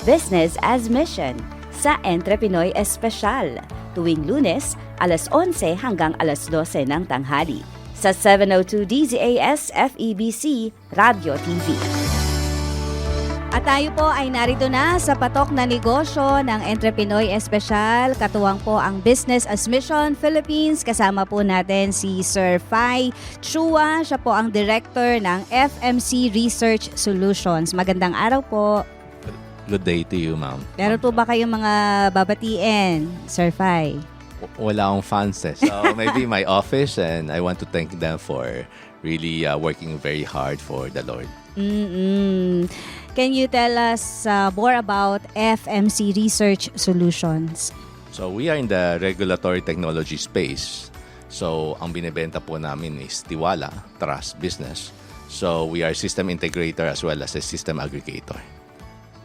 Business as Mission sa Entre Pinoy Espesyal tuwing Lunes alas 11 hanggang alas 12 ng tanghali sa 702 DZAS FEBC Radio TV. At tayo po ay narito na sa patok na negosyo ng Entre Pinoy Espesyal. Katuwang po ang Business as Mission Philippines. Kasama po natin si Sir Fai Chua. Siya po ang Director ng FMC Research Solutions. Magandang araw po. Good day to you, ma'am. Meron po ba kayong mga babatiin, Sir Fai? Wala akong fans eh. So maybe my office, and I want to thank them for really working very hard for the Lord. Can you tell us more about FMC Research Solutions? So we are in the regulatory technology space. So ang binibenta po namin is tiwala, trust, business. So we are system integrator as well as a system aggregator.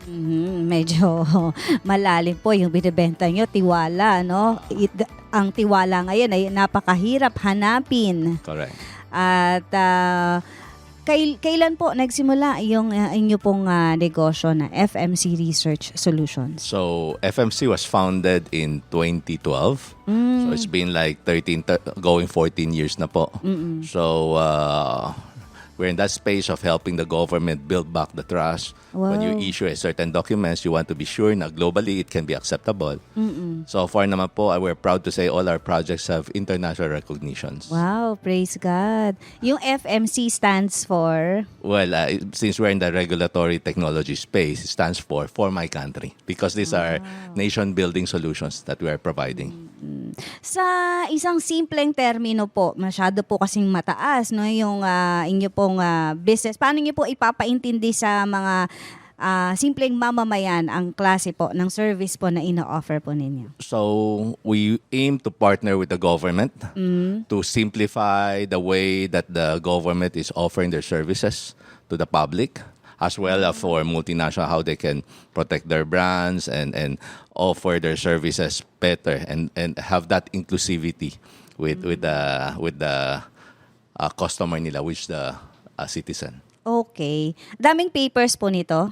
Medyo malalim po yung binibenta nyo, tiwala, no? Ang tiwala ngayon ay napakahirap hanapin. Correct. At kailan po nagsimula yung inyo pong negosyo na FMC Research Solutions? So FMC was founded in 2012. So it's been like 14 years na po. So we're in that space of helping the government build back the trust. Wow. When you issue a certain documents, you want to be sure na globally it can be acceptable. So far naman po, we're proud to say all our projects have international recognitions. Wow, praise God. Yung FMC stands for? Well, since we're in the regulatory technology space, it stands for my country. Because these are nation-building solutions that we are providing. Sa isang simpleng termino po, masyado po kasing mataas, no, yung inyo pong business. Paano niyo po ipapaintindi sa mga simpleng mamamayan ang klase po ng service po na ino-offer po ninyo? So we aim to partner with the government to simplify the way that the government is offering their services to the public, as well as for multinational, how they can protect their brands and offer their services better and have that inclusivity with the customer nila, which the citizen. Okay. Daming papers po nito?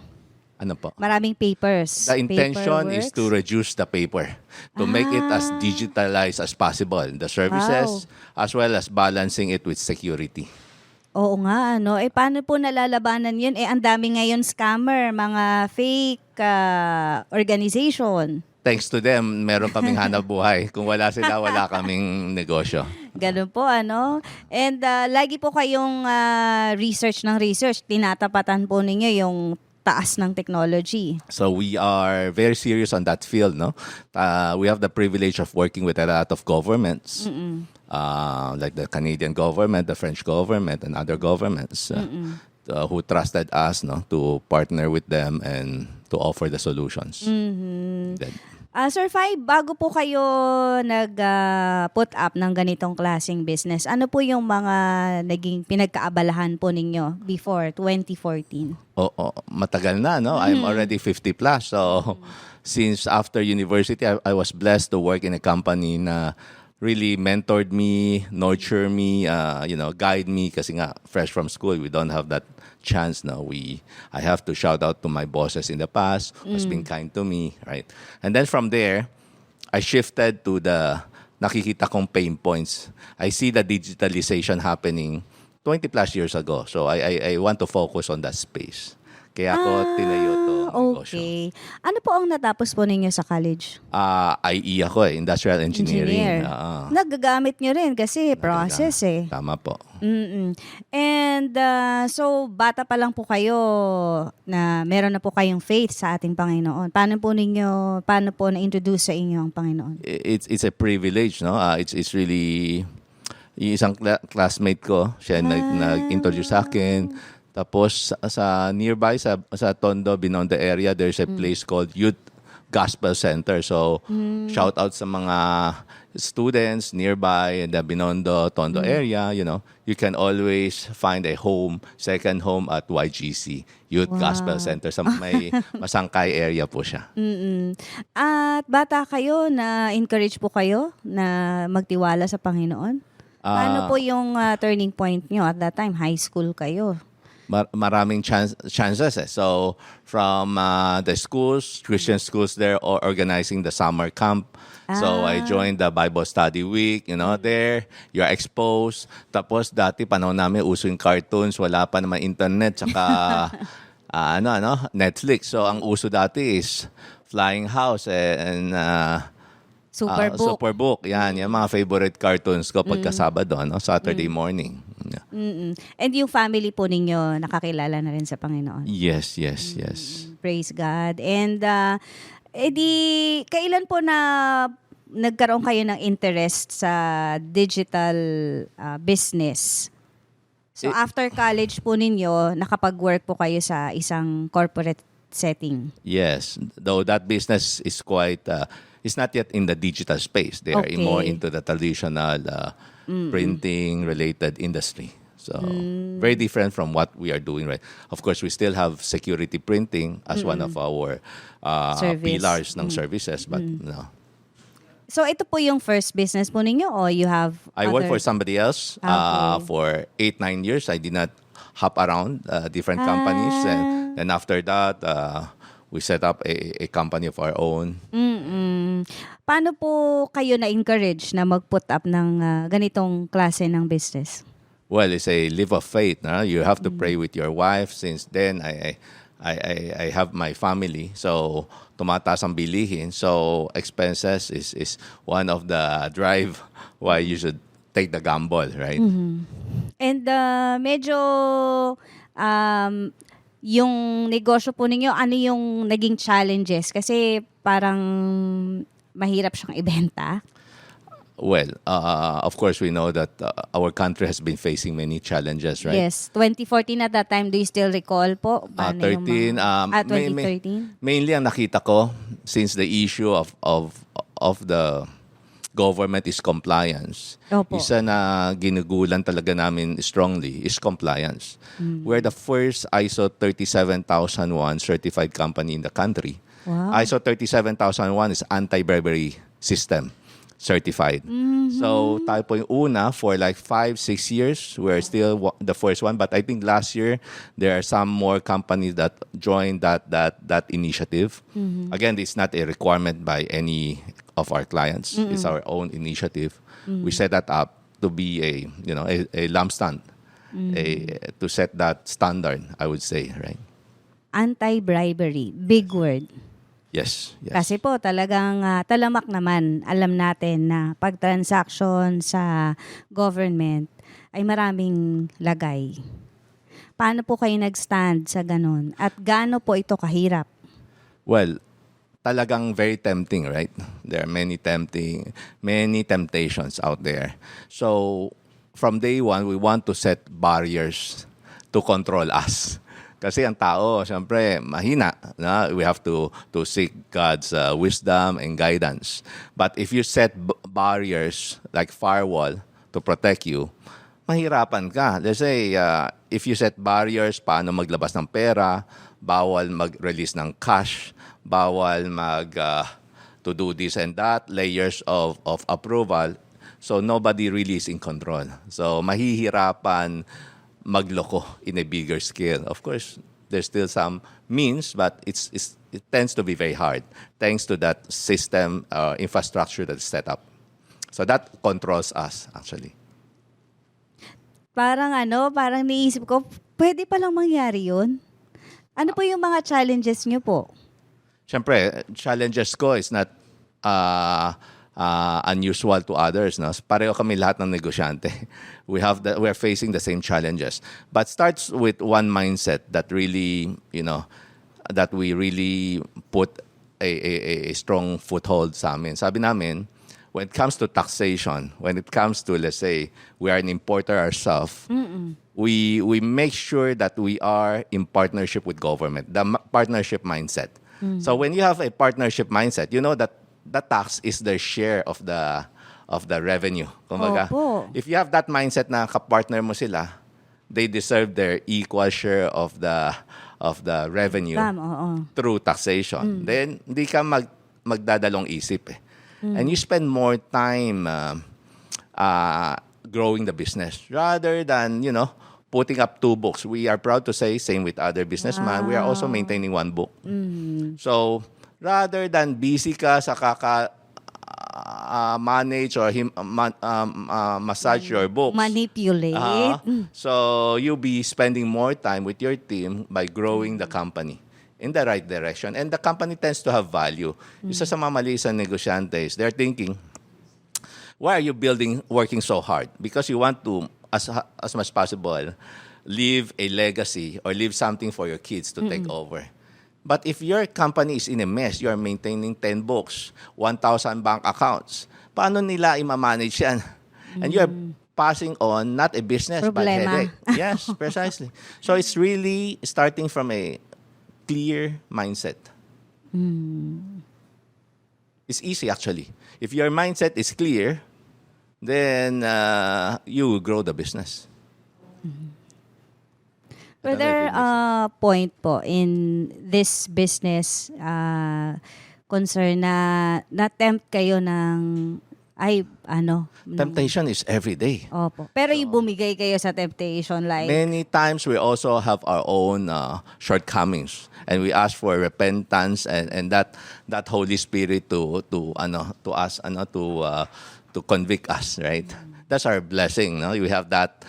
Ano po? Maraming papers. The intention is Paperworks? to reduce the paper, to make it as digitalized as possible, the services, as well as balancing it with security. Oo nga, ano. Paano po nalalabanan yun? Ang dami ngayon scammer, mga fake organization. Thanks to them, meron kaming hanap buhay. Kung wala sila, wala kaming negosyo. Ganun po, ano. And lagi po kayong research. Tinatapatan po ninyo yung taas ng technology. So we are very serious on that field, no? We have the privilege of working with a lot of governments, like the Canadian government, the French government, and other governments who trusted us, no, to partner with them and to offer the solutions. Sir Fai, bago po kayo nag-put up ng ganitong klaseng business, ano po yung mga naging pinagkaabalahan po ninyo before 2014? Matagal na, no? I'm already 50 plus. So since after university, I was blessed to work in a company na really mentored me, nurture me, guide me. Kasi nga, fresh from school, we don't have that chance now. I have to shout out to my bosses in the past who's been kind to me, right? And then from there, I shifted to the nakikita kong pain points. I see the digitalization happening 20 plus years ago. So I want to focus on that space. Kaya ako tinayo to negosyo. Okay. Ano po ang natapos po ninyo sa college? IE ako Industrial Engineering. Nagagamit nyo rin kasi process eh. Tama po. And so, bata pa lang po kayo na meron na po kayong faith sa ating Panginoon. Paano po na-introduce sa inyo ang Panginoon? It's a privilege, no? It's really, yung isang classmate ko, siya nag-introduce sa akin. Tapos sa nearby, sa Tondo, Binondo area, there's a place called Youth Gospel Center. So, shout out sa mga students nearby in the Binondo, Tondo area, you can always find a second home at YGC, Youth Gospel Center. Sa may Masangkay area po siya. At bata kayo, na-encourage po kayo na magtiwala sa Panginoon? Paano po yung turning point nyo at that time? High school kayo. maraming chances eh. So from the schools, Christian schools there organizing the summer camp. So I joined the Bible Study Week, there you're exposed. Tapos dati panahon namin uso yung cartoons, wala pa naman internet, saka Netflix. So ang uso dati is Flying House and Superbook. Yan mga favorite cartoons ko pagka Sabado, Saturday morning. Yeah. And yung family po ninyo nakakilala na rin sa Panginoon. Yes. Praise God. And kailan po na nagkaroon kayo ng interest sa digital business? So after college po ninyo, nakapag-work po kayo sa isang corporate setting. Yes, though that business is quite, it's not yet in the digital space. They are more into the traditional printing-related industry. So very different from what we are doing, right? Of course, we still have security printing as one of our pillars ng services, but no. So ito po yung first business po ninyo or you have I worked for somebody else for 8-9 years. I did not hop around different companies. And after that, we set up a company of our own. Paano po kayo na-encourage na mag-put up ng ganitong klase ng business? Well, it's a leap of faith. No? You have to pray with your wife. Since then, I have my family. So, tumataas ang bilihin. So, expenses is one of the drive why you should take the gamble, right? And medyo yung negosyo po ninyo, ano yung naging challenges? Kasi parang mahirap siyang ibenta. Well, of course, we know that our country has been facing many challenges, right? Yes. 2014 at that time, do you still recall po? 13. 2013? Mainly ang nakita ko, since the issue of the government is compliance. Opo. Isa na ginugulan talaga namin strongly is compliance. We're the first ISO 37001 certified company in the country. Wow. ISO 37001 is anti-bribery system certified. So tayo po yung una for like 5-6 years. We're still the first one. But I think last year, there are some more companies that joined that initiative. Again, it's not a requirement by any of our clients. It's our own initiative. We set that up to be a lampstand, to set that standard, I would say, right? Anti-bribery. Big word. Yes. Kasi po talagang talamak naman alam natin na pag transaction sa government ay maraming lagay. Paano po kayo nag-stand sa ganun? At gaano po ito kahirap? Well, talagang very tempting, right? There are many temptations out there. So, from day one, we want to set barriers to control us. Kasi ang tao, siyempre, mahina. Na? We have to seek God's wisdom and guidance. But if you set barriers like firewall to protect you, mahirapan ka. Let's say, if you set barriers, paano maglabas ng pera, bawal mag-release ng cash, bawal to do this and that, layers of approval. So nobody really is in control. So mahihirapan magloko in a bigger scale. Of course, there's still some means, but it tends to be very hard thanks to that system infrastructure that's set up. So that controls us, actually. Parang niisip ko, pwede palang mangyari yun? Ano po yung mga challenges nyo po? Siyempre, challenges ko is not unusual to others. No? Pareho kami lahat ng negosyante. We are facing the same challenges. But starts with one mindset that really, that we really put a strong foothold sa amin. Sabi namin, when it comes to taxation, when it comes to, let's say, we are an importer ourselves, we make sure that we are in partnership with government, the partnership mindset. So when you have a partnership mindset, you know that the tax is their share of the revenue. Kumbaga, if you have that mindset na kapartner mo sila, they deserve their equal share of the revenue through taxation. Then hindi ka magdadalong isip. And you spend more time growing the business rather than, putting up 2 books. We are proud to say, same with other businessmen, we are also maintaining 1 book. So, rather than busy ka sa manage or massage your books. Manipulate. So, you'll be spending more time with your team by growing the company in the right direction. And the company tends to have value. Isa sa mga mali sa negosyante is they're thinking, why are you working so hard? Because you want to, as much as possible, leave a legacy or leave something for your kids to take over. But if your company is in a mess, you are maintaining 10 books, 1,000 bank accounts, paano nila i-manage yan? And you're passing on not a business, but Problema. headache. Yes, precisely. So it's really starting from a clear mindset. It's easy, actually. If your mindset is clear, then you will grow the business. Were there point po in this business concern na na-tempt kayo ng Temptation is every day. Opo. Pero yung bumigay kayo sa temptation like Many times we also have our own shortcomings, and we ask for repentance and that Holy Spirit to convict us, right? That's our blessing, no? We have that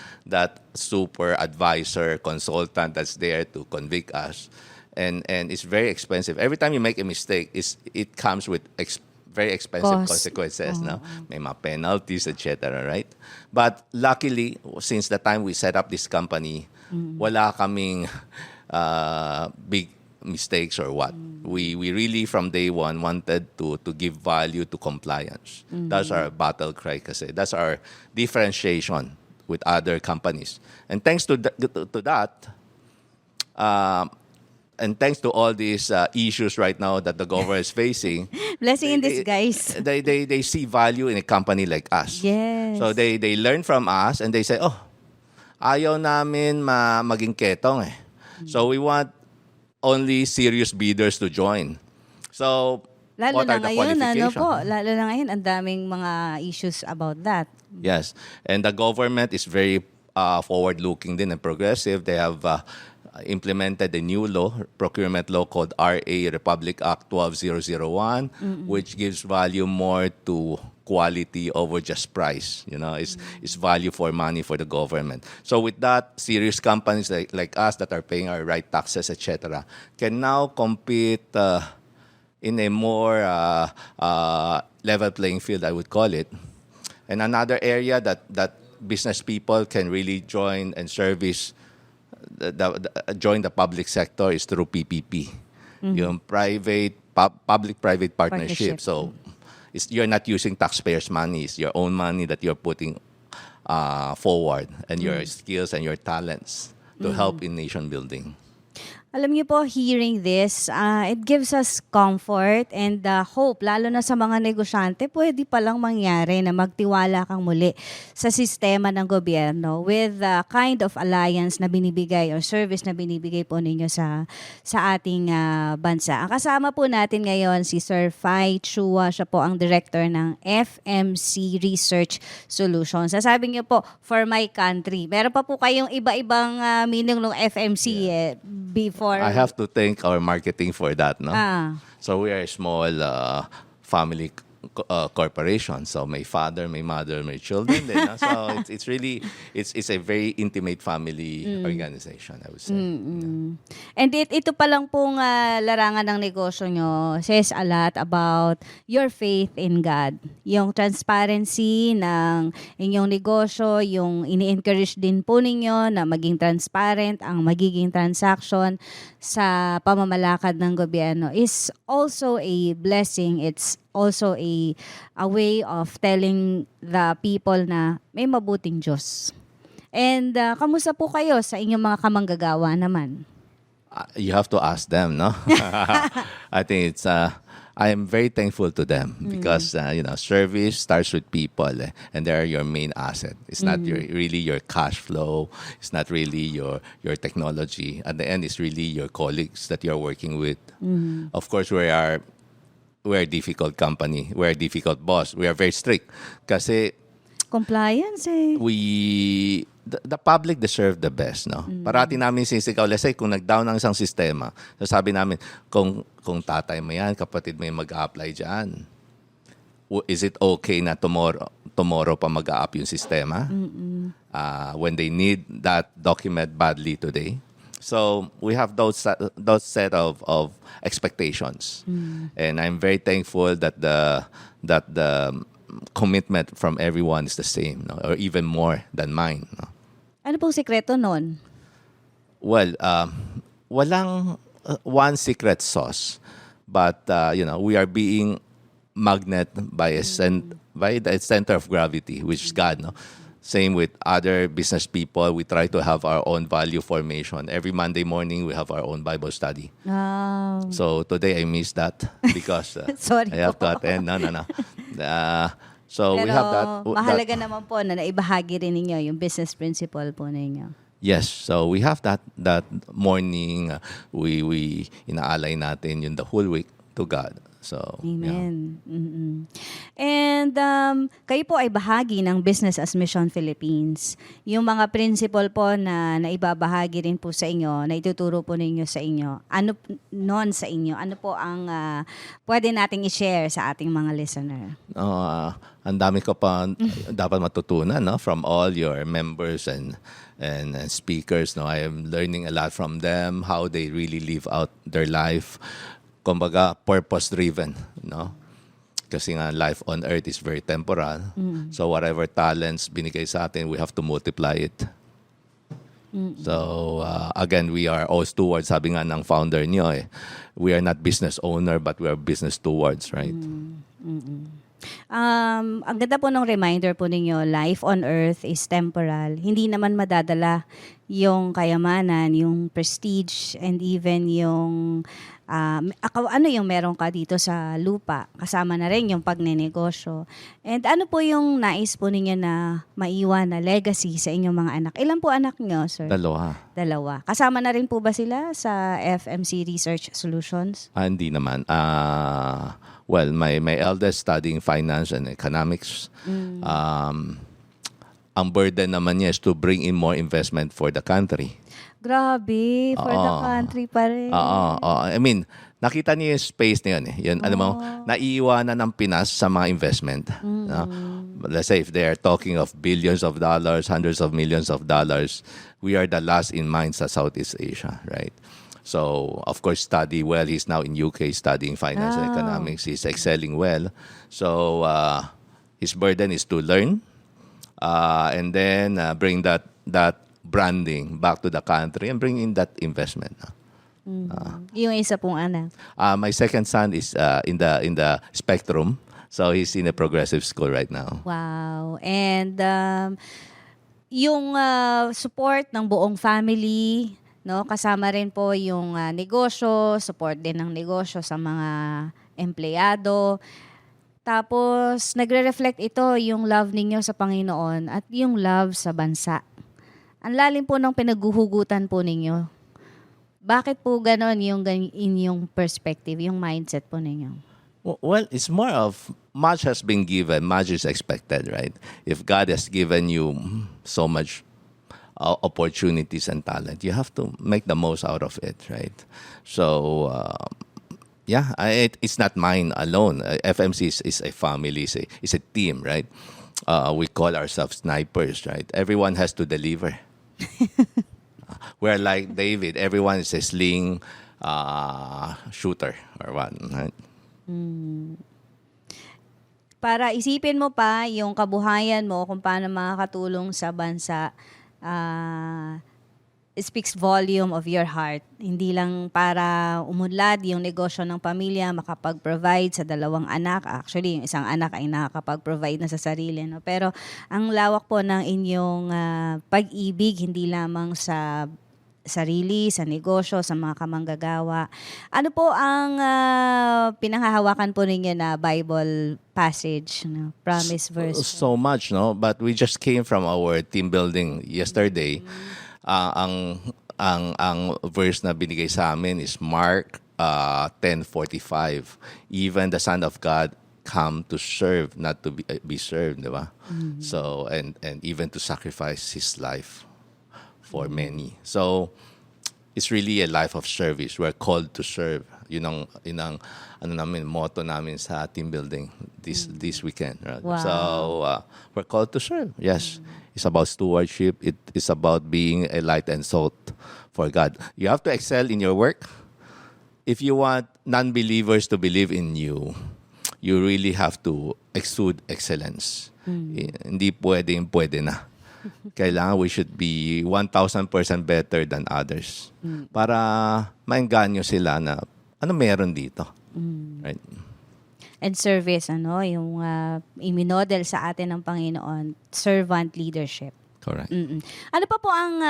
super advisor, consultant that's there to convict us, and it's very expensive. Every time you make a mistake, it comes with very expensive Cost. consequences, no? May mga penalties, etc., right? But luckily, since the time we set up this company, wala kaming big mistakes or what. We really from day one wanted to give value to compliance. That's our battle cry kasi. That's our differentiation with other companies. And thanks to that, and thanks to all these issues right now that the government is facing, blessing in disguise. they see value in a company like us. Yes. So they learn from us and they say, oh, ayaw namin maging ketong eh. So we want only serious bidders to join. So Lalo what na are the ngayon, qualifications? lalo na ngayon, ang daming mga issues about that. Yes. And the government is very forward-looking din and progressive. They have implemented a new law, procurement law called RA Republic Act 12001, which gives value more to quality over just price. You know, it's value for money for the government. So with that, serious companies like us that are paying our right taxes, etc., can now compete in a more level playing field, I would call it. And another area that business people can really join and service join the public sector is through PPP, yung public-private partnership. Partnership. So you're not using taxpayers' money; it's your own money that you're putting forward, and your skills and your talents to help in nation building. Alam niyo po, hearing this, it gives us comfort and hope, lalo na sa mga negosyante, pwede palang mangyari na magtiwala kang muli sa sistema ng gobyerno with the kind of alliance na binibigay or service na binibigay po ninyo sa ating bansa. Ang kasama po natin ngayon si Sir Fai Chua, siya po ang director ng FMC Research Solutions. Sasabi niyo po, for my country. Meron pa po kayong iba-ibang meaning ng FMC before. I have to thank our marketing for that, no? So we are a small family corporation. So my father, my mother, my children. Then, no? So it's really it's a very intimate family organization, I would say. And ito pa lang pong larangan ng negosyo nyo says a lot about your faith in God. Yung transparency ng inyong negosyo, yung ini-encourage din po ninyo na maging transparent ang magiging transaction sa pamamalakad ng gobyerno is also a blessing. It's also a way of telling the people na may mabuting Diyos. And kamusta po kayo sa inyong mga kamanggagawa naman? You have to ask them, no? I think I am very thankful to them because service starts with people, and they are your main asset. It's not really your cash flow. It's not really your technology. At the end, it's really your colleagues that you're working with. Of course, we're a difficult company. We're a difficult boss. We are very strict kasi Compliance we the public deserve the best, no? Parati namin sinisigaw, let's say, kung nag-down ang isang sistema, sasabi namin, kung tatay mo yan, kapatid mo yung mag-a-apply dyan, is it okay na tomorrow pa mag-a-up yung sistema? When they need that document badly today? So we have those set of expectations, and I'm very thankful that the commitment from everyone is the same, no? Or even more than mine. No? Ano pong sikreto nun? Well, walang one secret sauce, but we are being magnet by by the center of gravity, which is God. No, same with other business people. We try to have our own value formation. Every Monday morning, we have our own Bible study. So today I missed that because Sorry I have po. to attend. No. So Pero we have that. mahalaga naman po na naibahagi rin ninyo yung business principle po ninyo. Yes, so we have that morning. We inaalay natin yung the whole week to God. So, yeah. Amen. Mm-mm. And kayo po ay bahagi ng Business as Mission Philippines. Yung mga principle po na naibabahagi rin po sa inyo, na ituturo po ninyo sa inyo, ano noon sa inyo, ano po ang pwede nating i-share sa ating mga listener? Ang dami ko pa dapat matutunan, no, from all your members and speakers. No, I am learning a lot from them, how they really live out their life. Kumbaga, purpose-driven, no? Kasi nga, life on earth is very temporal. So, whatever talents binigay sa atin, we have to multiply it. So, again, we are all stewards. Sabi nga ng founder niyo, we are not business owner, but we are business stewards, right? Ang ganda po ng reminder po ninyo, life on earth is temporal. Hindi naman madadala yung kayamanan, yung prestige, and even yung ano yung meron ka dito sa lupa. Kasama na rin yung pagnenegosyo. And ano po yung nais po ninyo na maiwan na legacy sa inyong mga anak? Ilan po anak nyo, sir? Dalawa. Kasama na rin po ba sila sa FMC Research Solutions? Hindi naman. Well, my eldest studying finance and economics. Ang burden naman niya is to bring in more investment for the country. Grabe, for the country pa rin. I mean, nakita niyo yung space na yun. Yun, alam mo, naiiwanan ng Pinas sa mga investment. No? Let's say if they are talking of billions of dollars, hundreds of millions of dollars, we are the last in mind sa Southeast Asia, right? So, of course, study well. He's now in UK studying finance and economics. He's excelling well. So, his burden is to learn and then bring that branding back to the country and bring in that investment. Yung isa pong anak. My second son is in the spectrum. So, he's in a progressive school right now. Wow. And yung support ng buong family, no, kasama rin po yung negosyo, support din ng negosyo sa mga empleyado. Tapos, nagre-reflect ito yung love ninyo sa Panginoon at yung love sa bansa. Ang lalim po ng pinaguhugutan po ninyo. Bakit po ganon yung inyong perspective, yung mindset po ninyo? Well, it's more of much has been given, much is expected, right? If God has given you so much opportunities and talent, you have to make the most out of it, right? So, it's not mine alone. FMC is a family, is a team, right? We call ourselves snipers, right? Everyone has to deliver. We're like David. Everyone is a sling shooter or what, right? Para isipin mo pa yung kabuhayan mo kung paano makakatulong sa bansa, it speaks volume of your heart. Hindi lang para umunlad yung negosyo ng pamilya, makapag-provide sa dalawang anak. Actually, yung isang anak ay nakakapag-provide na sa sarili. No? Pero ang lawak po ng inyong pag-ibig, hindi lamang sa sarili, sa negosyo, sa mga kamanggagawa. Ano po ang pinanghahawakan po ninyo na Bible passage, no? Promise verse? So much, no? But we just came from our team building yesterday. Ang verse na binigay sa amin is Mark 10:45. Even the Son of God come to serve, not to be served, di ba? So, and even to sacrifice his life for many. So, it's really a life of service. We're called to serve. Yun ang motto namin sa team building this weekend. Right? Wow. So, we're called to serve. Yes. It's about stewardship. It is about being a light and salt for God. You have to excel in your work. If you want non-believers to believe in you, you really have to exude excellence. Hindi pwede na. Kailangan we should be 1,000% better than others para maengganyo sila na ano meron dito. Right? And service, yung iminodel sa atin ng Panginoon, servant leadership. Correct. Ano pa po ang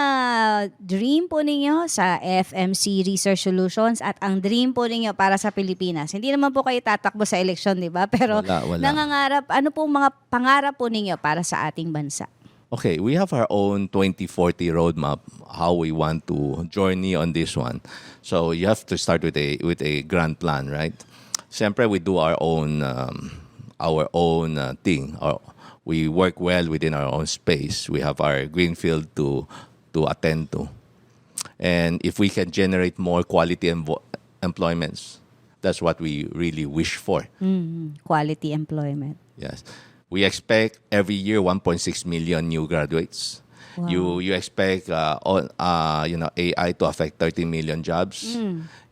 dream po ninyo sa FMC Research Solutions at ang dream po ninyo para sa Pilipinas? Hindi naman po kayo tatakbo sa eleksyon, di ba? Pero Wala. nangangarap, ano po mga pangarap po ninyo para sa ating bansa? Okay, we have our own 2040 roadmap, how we want to journey on this one. So you have to start with a grand plan, right? Siyempre, we do our own thing. We work well within our own space. We have our greenfield to attend to. And if we can generate more quality employments, that's what we really wish for. Quality employment. Yes. We expect every year 1.6 million new graduates. Wow. You expect AI to affect 30 million jobs.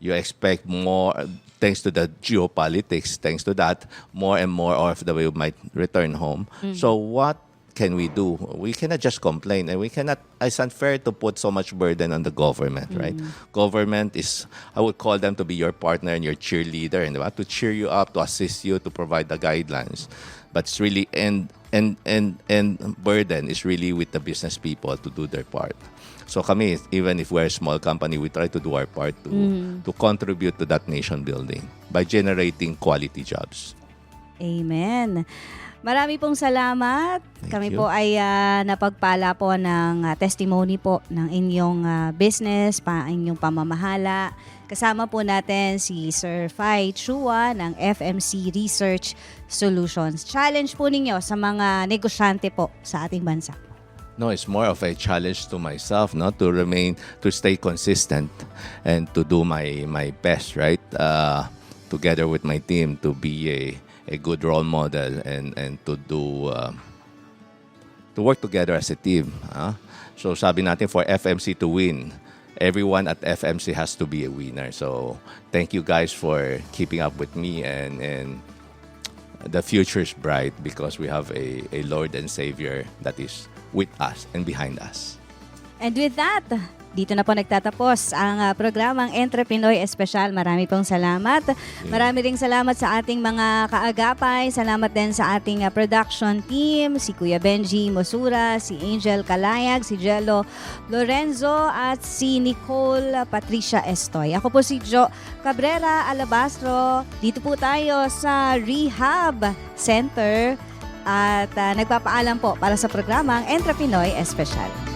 You expect more, thanks to the geopolitics, thanks to that, more and more OFW might return home. So what can we do? We cannot just complain, and we cannot. It's unfair to put so much burden on the government, right? Government is, I would call them to be your partner and your cheerleader, and to cheer you up, to assist you, to provide the guidelines. But it's really and burden is really with the business people to do their part. So kami, even if we're a small company, we try to do our part to contribute to that nation building by generating quality jobs. Amen. Marami pong salamat. Kami you. po ay napagpala po ng testimony po ng inyong business, inyong pamamahala. Kasama po natin si Sir Fai Chua ng FMC Research Solutions. Challenge po ninyo sa mga negosyante po sa ating bansa. No, it's more of a challenge to myself, no, to stay consistent and to do my best, right? Together with my team to be a good role model and to work together as a team. So sabi natin, for FMC to win, everyone at FMC has to be a winner. So thank you guys for keeping up with me, and the future is bright because we have a Lord and Savior that is with us and behind us. And with that, dito na po nagtatapos ang programang Entrepinoy Espesyal. Marami pong salamat. Marami ring salamat sa ating mga kaagapay. Salamat din sa ating production team, si Kuya Benji Mosura, si Angel Kalayag, si Jello Lorenzo, at si Nicole Patricia Estoy. Ako po si Jo Cabrera Alabastro. Dito po tayo sa Rehab Center at nagpapaalam po para sa programang Entrepinoy Espesyal.